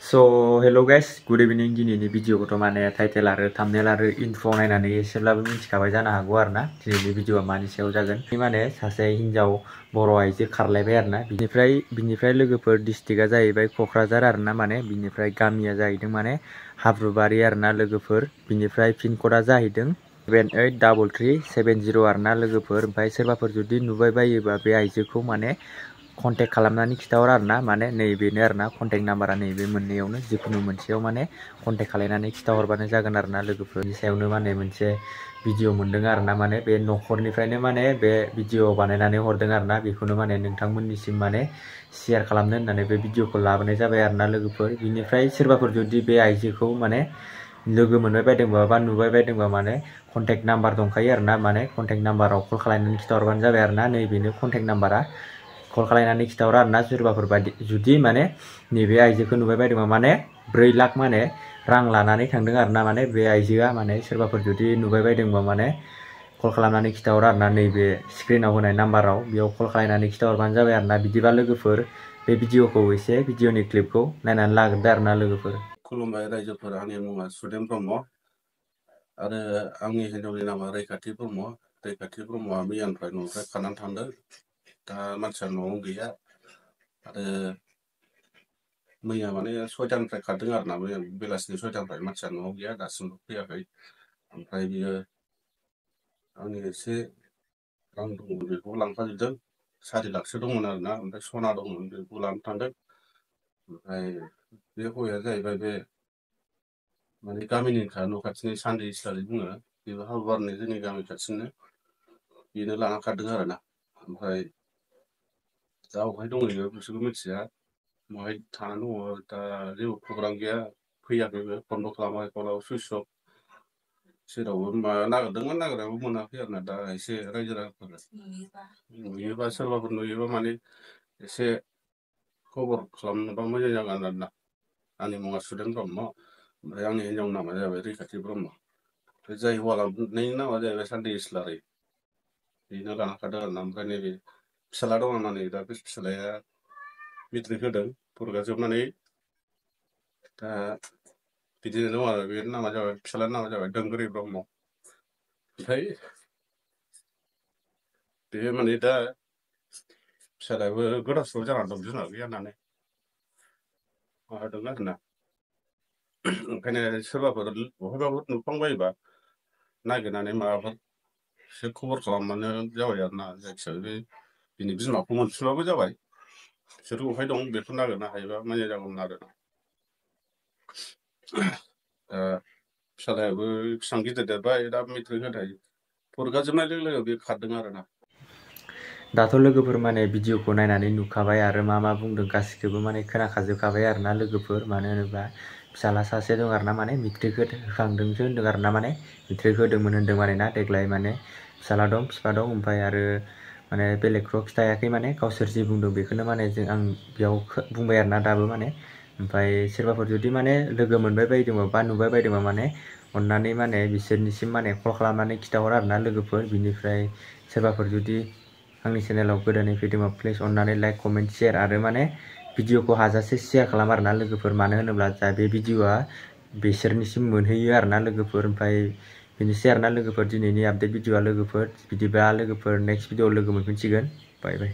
So hello guys, good evening. दिनैनि भिडिअखौथ' माने title आरो थाम्बनेल आरो इन्ट्र नायनानै एसेब्लाबो मिथिखाबाय जानो हागौ आरोना दिनैनि भिडिअआ मानि सायाव जागोन। माने सासे हिन्जाव बर' आइजो खारलायबाय आरोना बिनिफ्राय लोगोफोर डिस्ट्रिक्टआ जाहैबाय क'क्राझार आरोना माने बिनिफ्राय गामिया जाहैदों माने हाब्रुबारि आरोना लोगोफोर बिनिफ्राय पिन क'डआ जाहैदों 783370 आरोना लोगोफोर। ओमफ्राय सोरबाफोर जुदि नुबाय बायोबा बे आइजोखौ माने कन्टेक्ट खालामनानै खिथाहर आरोना माने नैबेनो आरोना कन्टेक्ट नाम्बारा नैबे मोननैयावनो जिखुनु मोनसेयाव माने कन्टेक्ट खालामनानै खिथाहरबानो जागोन आरोना लोगोफोरनि सायावनो माने मोनसे भिडिअ मोनदों आरोना माने बे न'खरनिफ्रायनो माने बे भिडिअ बानायनानै हरदों आरोना बेखौनो माने नोंथांमोननिसिम माने शेयार खालामनो होननानै बे भिडिअखौ लाबोनाय जाबाय आरोना लोगोफोर। बिनिफ्राय सोरबाफोर जुदि बे आइजोखौ माने लोगो मोनबाय बायदोंबा बा नुबाय बायदोंबा माने कन्टेक्ट नाम्बार दंखायो आरोना माने कन्टेक्ट नाम्बाराव कल खालामनानै खिथाहरबानो जाबाय आरोना नैबेनो कन्टेक्ट नाम्बारा। कल खालामनानै खिथाहर आरोना सोरबाफोर बायदि जुदि माने नैबे आइजोखौ नुबाय बायदोंबा माने 4 लाख माने रां लानानै थांदों आरोना माने बे आइजोआ माने सोरबाफोर जुदि नुबाय बायदोंबा माने कल खालामनानै खिथाहर आरोना नैबे स्क्रिनाव होनाय नाम्बाराव बेयाव कल खालामनानै खिथाहरबानो जाबाय आरोना। बिदिबा लोगोफोर बे भिडिअखौ एसे भिडिअनि क्लिपखौ नायनानै लाग्रोदो आरोना लोगोफोर। खुलुमबाय रायजोफोर, आंनि मुङा सुदेम ब्रह्म आरो आंनि हिन्जावनि नामा रैखाथि ब्रह्म। रैखाथि ब्रह्मआ मैयानिफ्राय न'निफ्राय खारनानै थांदों। दा मानसिया न'आव गैया आरो मैया माने 6टानिफ्राय खारदों आरोना मैया बेलासिनि 6टानिफ्राय मानसिया न'आव गैया दासिमबो फैयाखै। ओमफ्राय बियो आंनि एसे रां दंमोन बेखौ लांफाजोबदों। 4 लाखसो दंमोन आरोना, ओमफ्राय सना दंमोन बेखौ लानानै थांदों। ओमफ्राय बे हौवाया जाहैबाय बे माने गामिनिखा, न' खाथिनि सान्दै इस्लारि बुङो, बेबो हालुवारनि जोंनि गामि खाथिनिनो, बेनो लाना खारदों आरोना। ओमफ्राय दा अबेहाय दंहैयो बिसोरबो मिथिया, बहाय थानानै दङ दा जेबो प्रग्राम गैया, फैयाखैबो, बन्द' खालामाखै, कलाव सुइस अफ। जेरावबो नागिरदोंमोन नागिरनायावबो मोनाखै आरोना। दा एसे रायजो राजाफोर नुयोबा सोरबाफोर नुयोबा माने एसे खबर खालामनोबा मोजां जागोन आरोना। आंनि मुङा सुदेम ब्रह्म, ओमफ्राय आंनि हिन्जावनि नामा जाबाय रैखाथि ब्रह्म। जाय हौवा लाबोनायनि नामा जाहैबाय सान्दै इस्लारि, बेनो लाना खारदों आरोना। ओमफ्राय नैबे फिसाला दङ ना, नै दा बे फिसालाया मेट्रिक होदों, फरिखा जोबनानै दा बिदिनो दं आरो। बे नामा जाबाय, फिसालानि नामा जाबाय दोंगोरि ब्रह्म। ओमफ्राय बे माने दा फिसालायाबो गोदाव सोराव जानानै दं, बिमा गैया होननानै माबादों आरोना। ओंखायनो सोरबाफोर बहायबाफोर नुफ्लांबायोबा नागिरनानै माबाफोर एसे खबर खालामबानो जाबाय आरोना। जायखिजाया बे बिनि बिमाखौ मोनफिनबाबो जाबाय, बिसोर बहाय दं बेखौ नागिरनो हायोबा मोजां जागौमोन आरोना। फिसालायाबो बेसेबां गिदिर देरबाय, दा मेट्रिक होनाय फरिखा जोबनाय लोगो लोगो बे खारदों आरोना। दाथ' लोगोफोर माने भिडिअखौ नायनानै नुखाबाय आरो मा बुंदों गासिखौबो माने खोनाखाजोबखाबाय आरोना लोगोफोर। मानो होनोब्ला फिसाला सासे दं आरोना माने मेट्रिक होखांदोंसो होनदों आरोना, माने मेट्रिक होदोंमोन होनदों माने ना देग्लाय। माने फिसाला दं, बिफा दं, ओमफ्राय आरो माने बेलेगखौ खिथायाखै, माने गावसोर जि बुंदों बेखौनो माने आं बेयाव बुंबाय आरोना दाबो माने। ओमफ्राय सोरबाफोर जुदि माने लोगो मोनबाय बायदोंबा बा नुबाय बायदोंबा माने अन्नानै माने बिसोरनिसिम माने कल खालामनानै खिथाहर आरोना लोगोफोर। बिनिफ्राय सोरबाफोर जुदि आंनि चेनेलाव गोदानै फैदोंबा प्लिज अन्नानै लाइक कमेन्ट शेयार आरो माने भिडिअखौ हाजासे शेयार खालाम आरोना लोगोफोर। मानो होनोब्ला जा बे भिडिअआ बिसोरनिसिम मोनहैयो आरोना लोगोफोर। ओमफ्राय बेनोसै आरोना लोगोफोर दिनैनि आपडेट भिडिअआ लोगोफोर। बिदिबा लोगोफोर नेक्स्ट भिडिअआव लोगो मोनफिनसिगोन। बाय बाय।